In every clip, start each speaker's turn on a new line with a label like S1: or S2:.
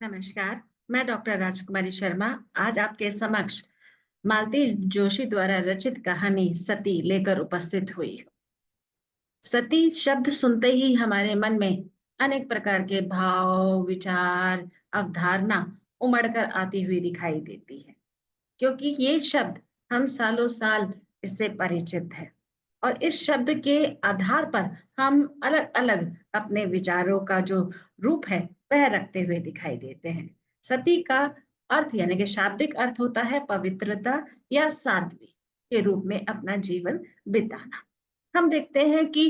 S1: नमस्कार। मैं डॉक्टर राजकुमारी शर्मा आज आपके समक्ष मालती जोशी द्वारा रचित कहानी सती लेकर उपस्थित हुई हूँ। सती शब्द सुनते ही हमारे मन में अनेक प्रकार के भाव, विचार, अवधारणा उमड़कर आती हुई दिखाई देती है, क्योंकि ये शब्द हम सालों साल इससे परिचित है और इस शब्द के आधार पर हम अलग-अलग अपने विचारों का जो रूप है वह रखते हुए दिखाई देते हैं। सती का अर्थ यानी कि शाब्दिक अर्थ होता है पवित्रता या साध्वी के रूप में अपना जीवन बिताना। हम देखते हैं कि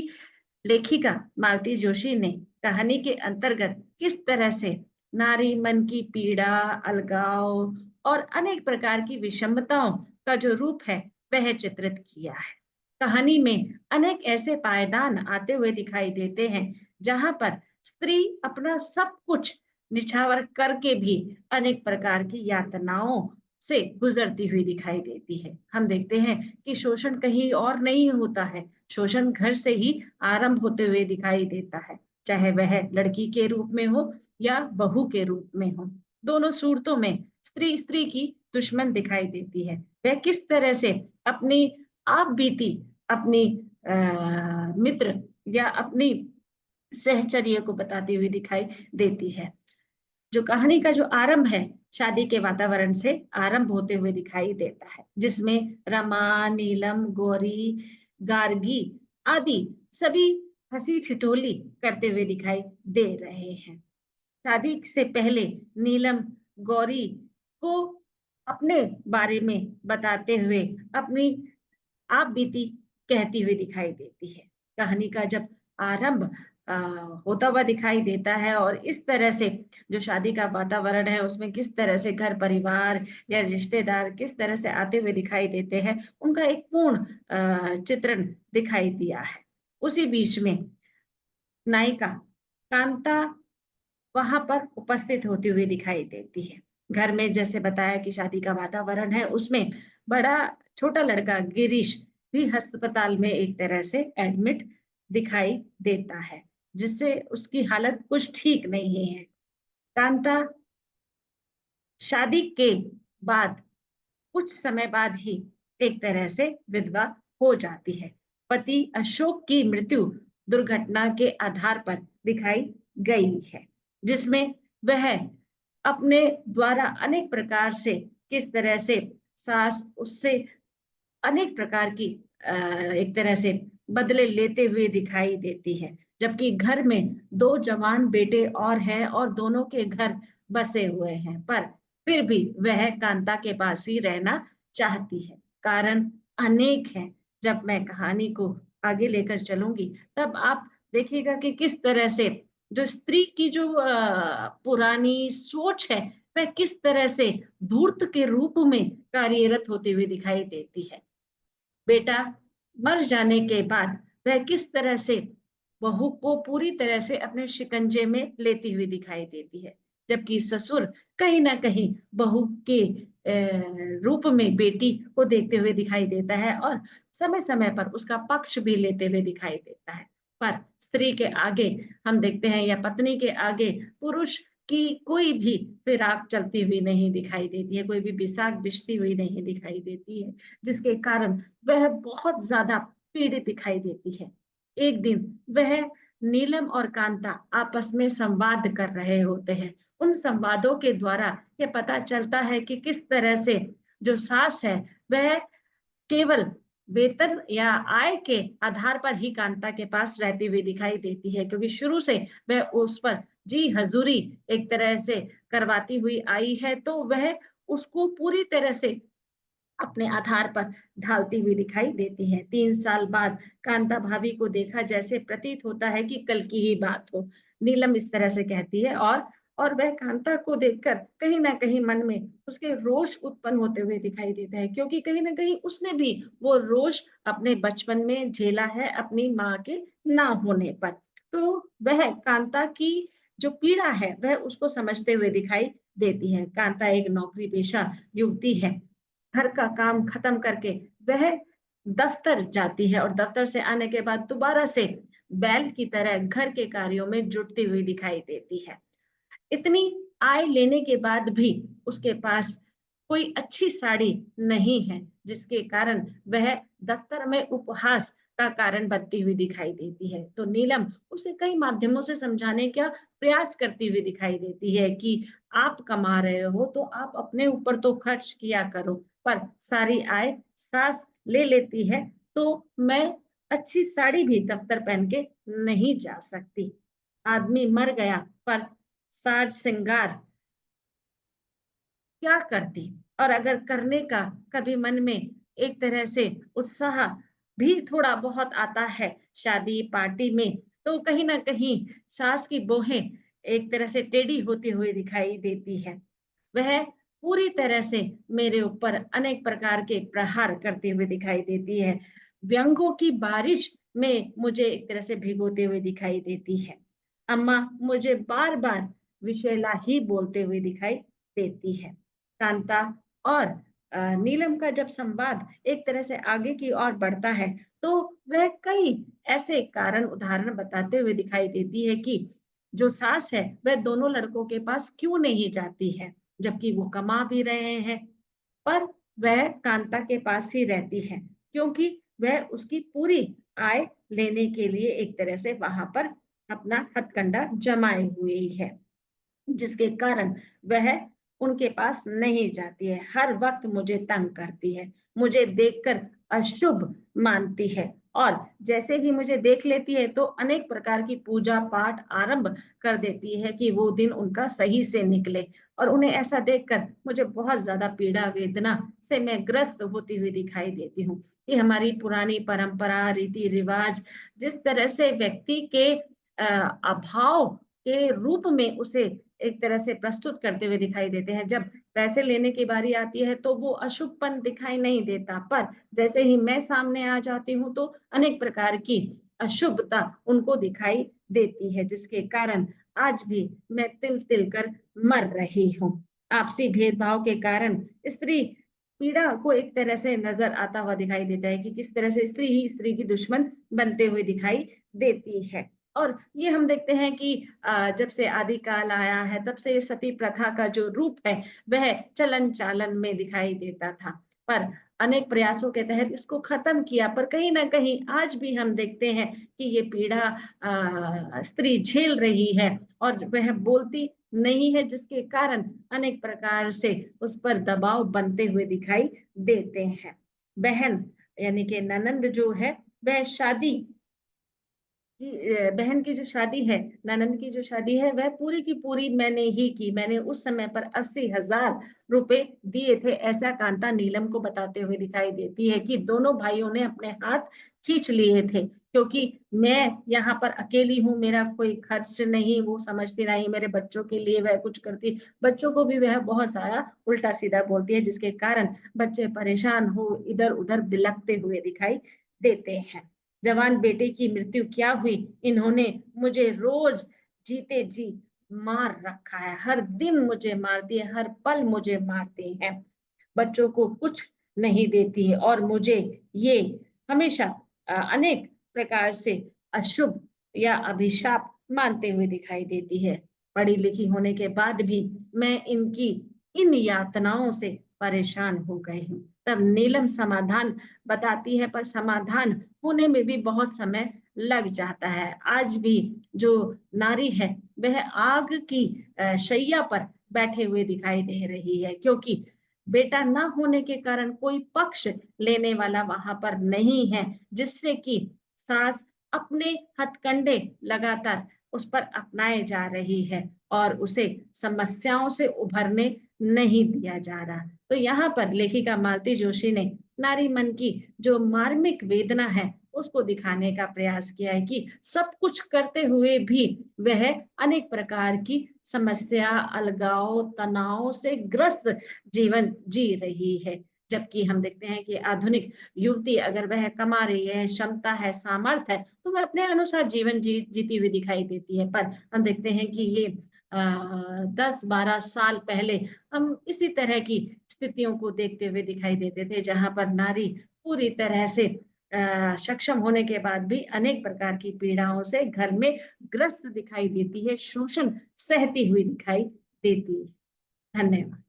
S1: लेखिका मालती जोशी ने कहानी के अंतर्गत किस तरह से नारी मन की पीड़ा, अलगाव और अनेक प्रकार की विषमताओं का जो रूप है वह चित्रित किया है। कहानी में अनेक ऐसे पायदान आते हुए दिखाई देते हैं जहां पर स्त्री अपना सब कुछ निछावर करके भी अनेक प्रकार की यातनाओं से गुजरती हुई दिखाई देती है। हम देखते हैं कि शोषण कहीं और नहीं होता है, शोषण घर से ही आरंभ होते हुए दिखाई देता है, चाहे वह लड़की के रूप में हो या बहू के रूप में हो। दोनों सूरतों में स्त्री स्त्री की दुश्मन दिखाई देती है। वह किस तरह से अपनी आप बीती अपनी मित्र या अपनी सहचर्य को बताती हुई दिखाई देती है। जो कहानी का जो आरंभ है, शादी के वातावरण से आरंभ होते हुए दिखाई देता है, जिसमें रमा, नीलम, गौरी, गार्गी आदि सभी हँसी-ठिठोली करते हुए दिखाई दे रहे हैं। शादी से पहले नीलम गौरी को अपने बारे में बताते हुए अपनी आप बीती कहती हुई दिखाई देती है। कहानी का जब आरंभ अ, होता हुआ दिखाई देता है और इस तरह से जो शादी का वातावरण है उसमें किस तरह से घर परिवार या रिश्तेदार किस तरह से आते हुए दिखाई देते हैं, उनका एक पूर्ण चित्रण दिखाई दिया है। उसी बीच में नायिका कांता वहाँ पर उपस्थित होती हुई दिखाई देती है। घर में जैसे बताया कि शादी का वातावरण है, उसमें बड़ा छोटा लड़का गिरीश भी अस्पताल में एक तरह से एडमिट दिखाई देता है, जिससे उसकी हालत कुछ ठीक नहीं है। कांता शादी के बाद कुछ समय बाद ही एक तरह से विधवा हो जाती है। पति अशोक की मृत्यु दुर्घटना के आधार पर दिखाई गई है, जिसमें वह अपने द्वारा अनेक प्रकार से किस तरह से सास उससे अनेक प्रकार की एक तरह से बदले लेते हुए दिखाई देती है। जबकि घर में 2 जवान बेटे और हैं और दोनों के घर बसे हुए हैं, पर फिर भी वह कांता के पास ही रहना चाहती है। कारण अनेक हैं। जब मैं कहानी को आगे लेकर चलूँगी, तब आप देखिएगा कि किस तरह से जो स्त्री की जो पुरानी सोच है, वह किस तरह से धूर्त के रूप में कार्यरत होती हुई दिखाई देती है। बेटा मर जाने के बाद वह किस तरह से बहू को पूरी तरह से अपने शिकंजे में लेती हुई दिखाई देती है। जबकि ससुर कहीं न कहीं बहू के रूप में बेटी को देखते हुए दिखाई देता है और समय-समय पर उसका पक्ष भी लेते हुए दिखाई देता है। पर स्त्री के आगे हम देखते हैं या पत्नी के आगे पुरुष की कोई भी फिराक चलती हुई नहीं दिखाई देती है, कोई भी बिसाक बिछती हुई नहीं दिखाई देती है, जिसके कारण वह बहुत ज़्यादा पीड़ित दिखाई देती है। एक दिन वह नीलम और कांता आपस में संवाद कर रहे होते हैं। उन संवादों के द्वारा ये पता चलता है कि किस तरह से जो सास है, वह केवल वेतन या आय के आधार पर ही कांता के पास रहती हुई दिखाई देती है, क्योंकि शुरू से वह उस पर जी हज़ूरी एक तरह से करवाती हुई आई है, तो वह उसको पूरी तरह से अपने आधार पर ढालती हुई दिखाई देती है। 3 साल बाद कांता भाभी को देखा जैसे प्रतीत होता है कि कल की ही बात हो। नीलम इस तरह से कहती है और वह कांता को देखकर कहीं न कहीं मन में उसके रोष उत्पन्न होते हुए दिखाई देता है, क्योंकि कहीं न कहीं उसने भी वो रोष अपने बचपन में झेला है अपनी माँ के ना होने पर। तो वह कांता की जो पीड़ा है वह उसको समझते हुए दिखाई देती है। कांता एक नौकरी-पेशा युवती है। घर का काम खत्म करके वह दफ्तर जाती है और दफ्तर से आने के बाद दोबारा से बैल की तरह घर के कार्यों में जुटती हुई दिखाई देती है। इतनी आय लेने के बाद भी उसके पास कोई अच्छी साड़ी नहीं है, जिसके कारण वह दफ्तर में उपहास का कारण बनती हुई दिखाई देती है। तो नीलम उसे कई माध्यमों से समझाने का प्रयास करती हुई दिखाई देती है कि आप कमा रहे हो तो आप अपने ऊपर तो खर्च किया करो, पर सारी आय सास ले लेती है, तो मैं अच्छी साड़ी भी दफ्तर पहन के नहीं जा सकती। आदमी मर गया, पर साज सिंगार क्या करती? और अगर करने का कभी मन में एक तरह से उत्साह भी थोड़ा बहुत आता है शादी पार्टी में, तो कहीं न कहीं सास की बहुएँ एक तरह से टेढ़ी होती हुई दिखाई देती है। वह पूरी तरह से मेरे ऊपर अनेक प्रकार के प्रहार करती हुई दिखाई देती है। व्यंग्यों की बारिश में मुझे एक तरह से भिगोते हुए दिखाई देती है। अम्मा मुझे बार-बार विषैला ही बोलते हुए दिखाई देती है। कांता और नीलम का जब संवाद एक तरह से आगे की ओर बढ़ता है, तो वह कई ऐसे कारण उदाहरण बताते हुए दिखाई देती है कि जो सास है, वह दोनों लड़कों के पास क्यों नहीं जाती है, जबकि वो कमा भी रहे हैं। पर वह कांता के पास ही रहती है, क्योंकि वह उसकी पूरी आय लेने के लिए एक तरह से वहाँ पर अपना हथकंडा जमाए हुए ही है। जिसके कारण वह उनके पास नहीं जाती है। हर वक़्त मुझे तंग करती है, मुझे देखकर अशुभ मानती है और जैसे ही मुझे देख लेती है तो अनेक प्रकार की पूजा-पाठ आरंभ कर देती है कि वो दिन उनका सही से निकले और उन्हें ऐसा देखकर मुझे बहुत ज़्यादा पीड़ा वेदना से मैं ग्रस्त होती हुई दिखाई देती हूँ, कि हमारी पुरानी परंपरा, रीति-रिवाज जिस तरह से व्यक्ति के अभाव के रूप में उसे एक तरह से प्रस्तुत करते हुए दिखाई देते हैं। जब पैसे लेने की बारी आती है तो वो अशुभपन दिखाई नहीं देता, पर जैसे ही मैं सामने आ जाती हूँ तो अनेक प्रकार की अशुभता उनको दिखाई देती है, जिसके कारण आज भी मैं तिल-तिल कर मर रही हूँ। आपसी भेदभाव के कारण स्त्री पीड़ा को एक तरह से नज़र आता हुआ दिखाई देता है कि किस तरह से स्त्री ही स्त्री की दुश्मन बनते हुए दिखाई देती है। और ये हम देखते हैं कि जब से आदिकाल आया है तब से ये सती प्रथा का जो रूप है वह चलन-चालन में दिखाई देता था। पर अनेक प्रयासों के तहत इसको खत्म किया पर कहीं न कहीं आज भी हम देखते हैं कि ये पीड़ा स्त्री झेल रही है और वह बोलती नहीं है जिसके कारण अनेक प्रकार से उस पर दबाव बनते हुए दिखाई देते हैं। बहन यानी कि ननंद जो है वह शादी कि बहन की जो शादी है, ननंद की जो शादी है, वह पूरी की पूरी मैंने ही की। मैंने उस समय पर 80,000 रुपए दिए थे, ऐसा कांता नीलम को बताते हुए दिखाई देती है कि दोनों भाइयों ने अपने हाथ खींच लिए थे, क्योंकि मैं यहाँ पर अकेली हूँ, मेरा कोई खर्च नहीं, वो समझती नहीं, मेरे बच्चों के लिए वह कुछ करती। बच्चों को भी वह बहुत सारा उल्टा-सीधा बोलती है, जिसके कारण बच्चे परेशान हो, इधर-उधर बिलखते हुए दिखाई देते हैं। जवान बेटे की मृत्यु क्या हुई, इन्होंने मुझे रोज जीते जी मार रखा है, हर दिन मुझे मारती है, हर पल मुझे मारती है। बच्चों को कुछ नहीं देती है और मुझे ये हमेशा अनेक प्रकार से अशुभ या अभिशाप मानते हुए दिखाई देती है। पढ़ी-लिखी होने के बाद भी मैं इनकी इन यातनाओं से परेशान हो गई हूँ। तब नीलम समाधान बताती है पर समाधान होने में भी बहुत समय लग जाता है। आज भी जो नारी है वह आग की शैया पर बैठे हुए दिखाई दे रही है, क्योंकि बेटा ना होने के कारण कोई पक्ष लेने वाला वहाँ पर नहीं है, जिससे कि सास अपने हथकंडे लगातार उस पर अपनाए जा रही है और उसे समस्याओं से उभरने नहीं दिया जा रहा। तो यहाँ पर लेखिका मालती जोशी ने नारी मन की जो मार्मिक वेदना है, उसको दिखाने का प्रयास किया है कि सब कुछ करते हुए भी वह अनेक प्रकार की समस्या, अलगाव, तनाव से ग्रस्त जीवन जी रही है। जबकि हम देखते हैं कि आधुनिक युवती अगर वह कमा रही है, क्षमता है, सामर्थ्य है, तो वह अपने अनुसार जीवन जीती हुई दिखाई देती है। पर हम देखते हैं कि ये 10-12 साल पहले हम इसी तरह की स्थितियों को देखते हुए दिखाई देते थे, जहाँ पर नारी पूरी तरह से सक्षम होने के बाद भी अनेक प्रकार की पीड़ाओं से घर में ग्रस्त दिखाई देती है, शोषण सहती हुई दिखाई देती है। धन्यवाद।